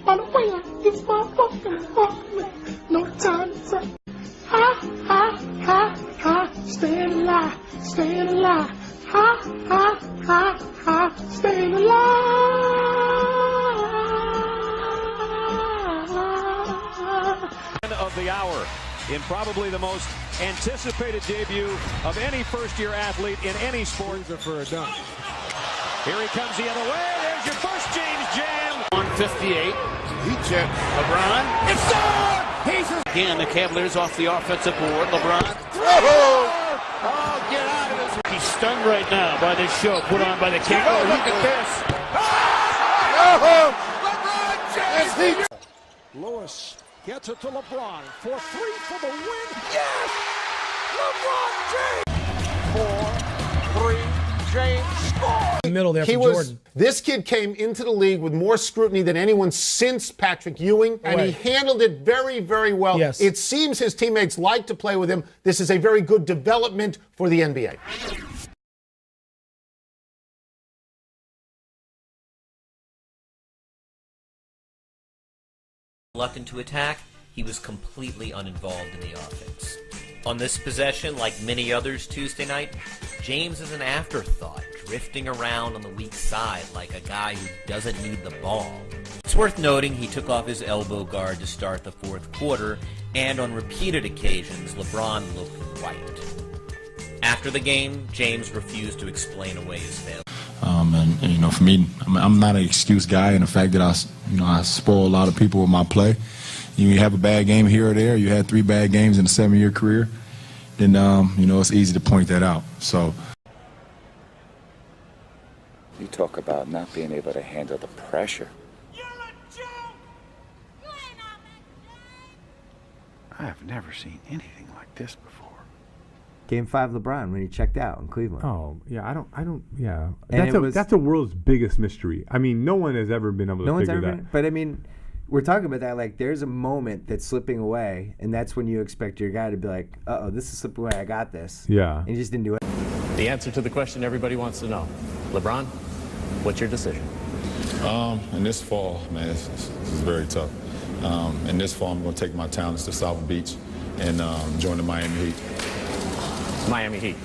on the way like this motherfucking fucking no time to say. Ha, ha, ha, ha, staying alive, staying alive. Ha, ha, ha, ha, staying alive. Of the hour in probably the most anticipated debut of any first-year athlete in any sport. For a dunk. Here he comes the other way. There's your first James Jam. 158. He checked. LeBron. It's on! Again, the Cavaliers off the offensive board. LeBron. Oh, get out of this. He's stunned right now by this show put on by the King. Oh, look at this. LeBron James. Lewis gets it to LeBron for three for the win. Yes! LeBron James! 4-3, James scores! Middle there for Jordan. This kid came into the league with more scrutiny than anyone since Patrick Ewing, and he handled it very, very well. Yes. It seems his teammates like to play with him. This is a very good development for the NBA. Reluctant to attack, he was completely uninvolved in the offense. On this possession, like many others Tuesday night, James is an afterthought, drifting around on the weak side like a guy who doesn't need the ball. It's worth noting he took off his elbow guard to start the fourth quarter, and on repeated occasions, LeBron looked white. After the game, James refused to explain away his failure. And you know, for me, I'm not an excuse guy, and the fact that I spoil a lot of people with my play. You have a bad game here or there. You had 3 bad games in a 7-year career, then you know, it's easy to point that out. So you talk about not being able to handle the pressure. You're a joke! I have never seen anything like this before. Game 5 LeBron when he checked out in Cleveland. Oh, yeah, I don't, yeah. That's the world's biggest mystery. I mean, no one has ever been able to figure that. But I mean, we're talking about that, like, there's a moment that's slipping away, and that's when you expect your guy to be like, uh-oh, this is slipping away, I got this. Yeah. And he just didn't do it. The answer to the question everybody wants to know. LeBron, what's your decision? In this fall, man, this is very tough. In this fall, I'm going to take my talents to South Beach and join the Miami Heat. Miami Heat.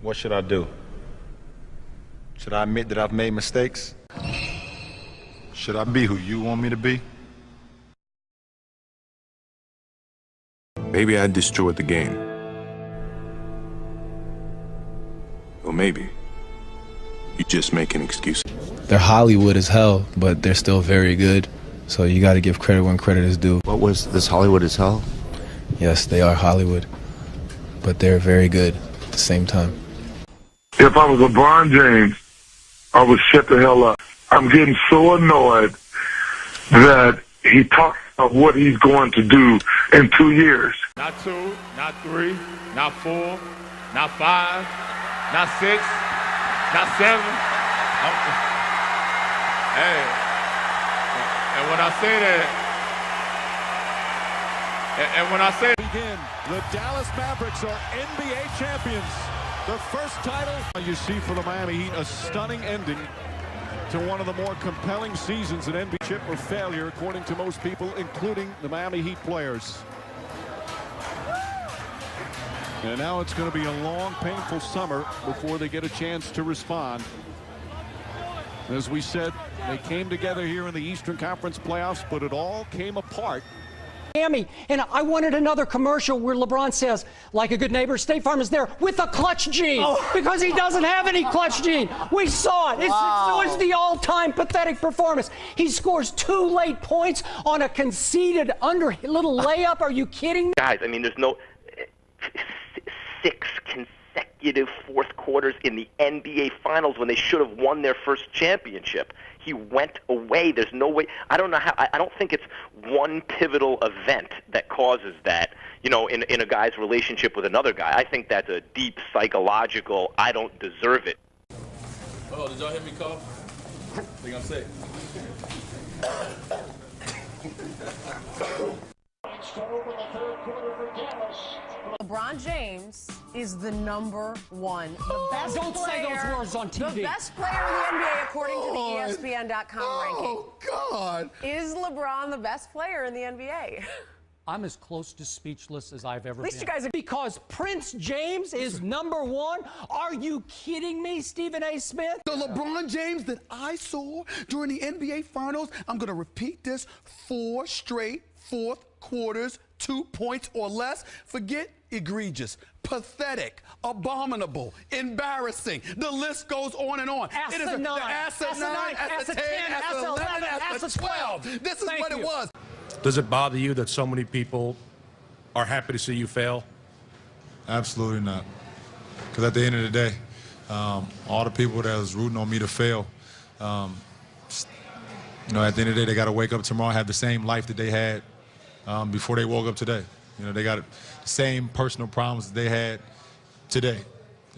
What should I do? Should I admit that I've made mistakes? Should I be who you want me to be? Maybe I destroyed the game. Or maybe you just making excuses. They're Hollywood as hell, but they're still very good. So you got to give credit when credit is due. What was this Hollywood as hell? Yes, they are Hollywood, but they're very good at the same time. If I was LeBron James, I would shut the hell up. I'm getting so annoyed that he talks about what he's going to do in 2 years. Not 2, not 3, not 4, not 5, not 6, not 7. Hey, and when I say that, Begin. The Dallas Mavericks are NBA champions. The first title you see for the Miami Heat, a stunning ending to one of the more compelling seasons in NBA chip or failure, according to most people, including the Miami Heat players. And now it's going to be a long, painful summer before they get a chance to respond. As we said, they came together here in the Eastern Conference playoffs, but it all came apart. Miami, and I wanted another commercial where LeBron says, like a good neighbor, State Farm is there with a clutch gene, because he doesn't have any clutch gene. We saw it. It was the all-time pathetic performance. He scores 2 late points on a conceded little layup. Are you kidding me? Guys, I mean, there's no 6 consecutive consecutive fourth quarters in the NBA Finals when they should have won their first championship. He went away. There's no way. I don't know how. I don't think it's one pivotal event that causes that, you know, in a guy's relationship with another guy. I think that's a deep psychological, I don't deserve it. Oh, did y'all hear me cough? I think I'm sick. LeBron James is the number one, the best Don't say player, those words on TV. The best player in the NBA according to the ESPN.com ranking. Oh, God. Is LeBron the best player in the NBA? I'm as close to speechless as I've ever been. At least you guys are... Because Prince James is number one? Are you kidding me, Stephen A. Smith? The LeBron James that I saw during the NBA Finals, I'm going to repeat this, 4 straight fourth quarters, 2 points or less. Forget egregious, pathetic, abominable, embarrassing. The list goes on and on. Ask It is a 9, ask a 9, ask a 10, ask a 11, ask a 12. This is what it was. Does it bother you that so many people are happy to see you fail? Absolutely not. Because at the end of the day, all the people that was rooting on me to fail, you know, at the end of the day, they got to wake up tomorrow and have the same life that they had before they woke up today. You know, they got the same personal problems that they had today.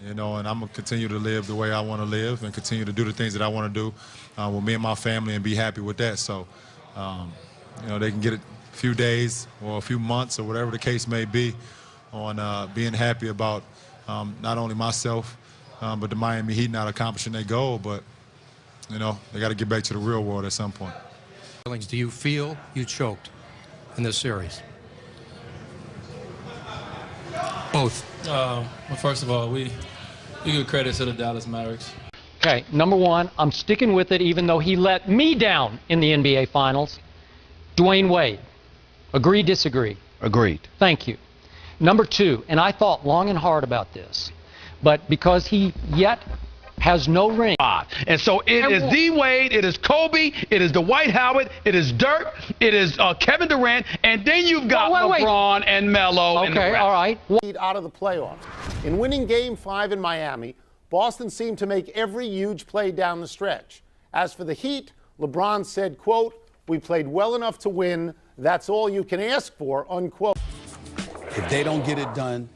You know, and I'm going to continue to live the way I want to live and continue to do the things that I want to do with me and my family and be happy with that. So, you know, they can get a few days or a few months or whatever the case may be on being happy about not only myself, but the Miami Heat not accomplishing their goal, but, you know, they got to get back to the real world at some point. Do you feel you choked in this series? Both. Well, first of all, we give credit to the Dallas Mavericks. Okay, number one, I'm sticking with it even though he let me down in the NBA Finals. Dwayne Wade. Agree, disagree? Agreed. Thank you. Number two, and I thought long and hard about this, but because he yet has no ring. And so it is D-Wade, it is Kobe, it is Dwight Howard, it is Dirk, it is Kevin Durant, and then you've got LeBron and Melo. Okay, and all right. Out of the playoffs. In winning Game 5 in Miami, Boston seemed to make every huge play down the stretch. As for the Heat, LeBron said, quote, "We played well enough to win. That's all you can ask for," unquote. If they don't get it done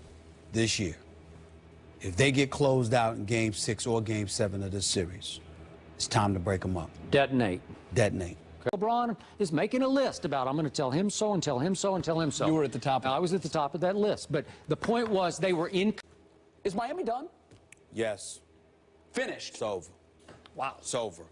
this year, if they get closed out in Game 6 or Game 7 of this series, it's time to break them up. Detonate. Detonate. LeBron is making a list about, I'm going to tell him so and tell him so and tell him so. You were at the top. I was at the top of that list. But the point was they were in. Is Miami done? Yes. Finished. It's over. Wow. It's over.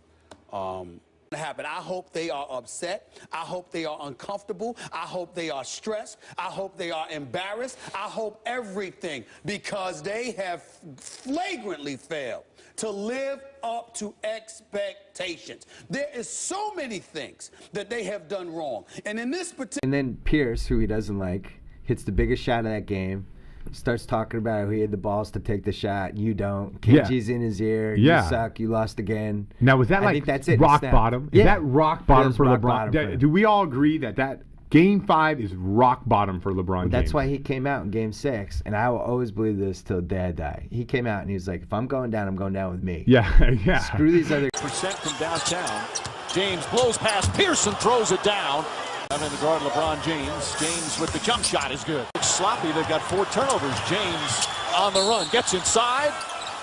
Happen. I hope they are upset. I hope they are uncomfortable. I hope they are stressed. I hope they are embarrassed. I hope everything, because they have flagrantly failed to live up to expectations. There is so many things that they have done wrong. And in this particular... And then Pierce, who he doesn't like, hits the biggest shot of that game. Starts talking about how he had the balls to take the shot. You don't. KG's in his ear. You suck. You lost again. Now, was that I think that's it. rock bottom? Is that rock bottom for rock LeBron? bottom for him. Do we all agree that Game 5 is rock bottom for LeBron James? That's why he came out in Game 6, and I will always believe this till the day I die. He came out and he was like, if I'm going down, I'm going down with me. Yeah. Screw these other... Percent from downtown. James blows past Pearson, throws it down. Having to guard LeBron James. James with the jump shot is good. It's sloppy. They've got 4 turnovers. James on the run. Gets inside.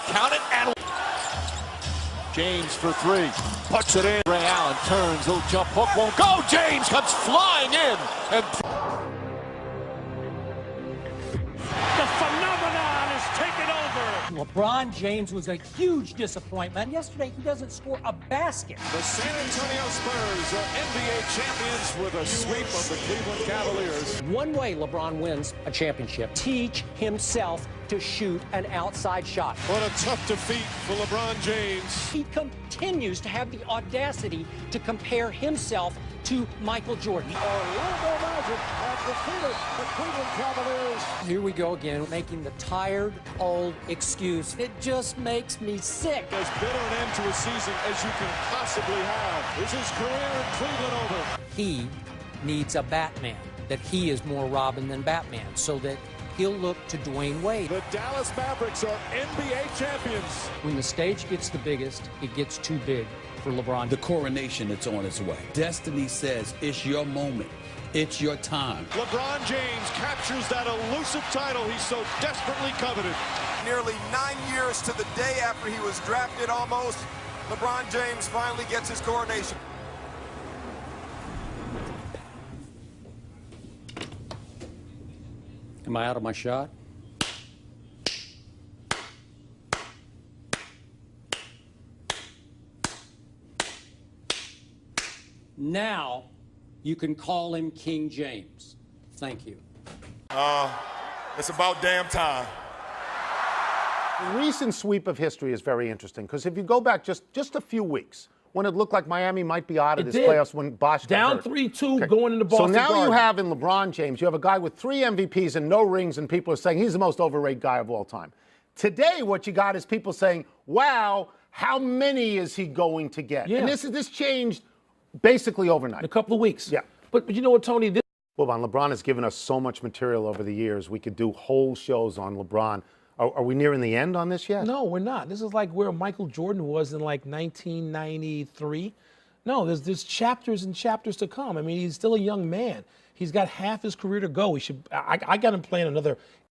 Count it. And James for 3. Puts it in. Ray Allen turns. Little jump hook won't go. James comes flying in. And the phenomenon is taken over. LeBron James was a huge disappointment. Yesterday, he doesn't score a basket. The San Antonio Spurs are NBA champions with a sweep of the Cleveland Cavaliers. One way LeBron wins a championship: teach himself to shoot an outside shot. What a tough defeat for LeBron James. He continues to have the audacity to compare himself to Michael Jordan. Orlando Magic have defeated the Cleveland Cavaliers. Here we go again, making the tired, old excuse. It just makes me sick. As bitter an end to a season as you can possibly have. Is his career in Cleveland over? He needs a Batman, that he is more Robin than Batman, so that he'll look to Dwayne Wade. The Dallas Mavericks are NBA champions. When the stage gets the biggest, it gets too big for LeBron. The coronation that's on its way. Destiny says it's your moment. It's your time. LeBron James captures that elusive title he so desperately coveted. Nearly 9 years to the day after he was drafted almost, LeBron James finally gets his coronation. Am I out of my shot? Now you can call him King James. Thank you. It's about damn time. The recent sweep of history is very interesting because if you go back just a few weeks, when it looked like Miami might be out of this playoffs when Bosh down 3-2 going into Boston. So now Garden. you have in LeBron James, you have a guy with 3 MVPs and no rings, and people are saying he's the most overrated guy of all time. Today, what you got is people saying, wow, how many is he going to get? Yeah. And this changed basically overnight. In a couple of weeks. Yeah. But you know what, Tony? Well, LeBron has given us so much material over the years. We could do whole shows on LeBron. Are we nearing the end on this yet? No, we're not. This is like where Michael Jordan was in like 1993. No, there's chapters and chapters to come. I mean, he's still a young man. He's got half his career to go. I got him playing another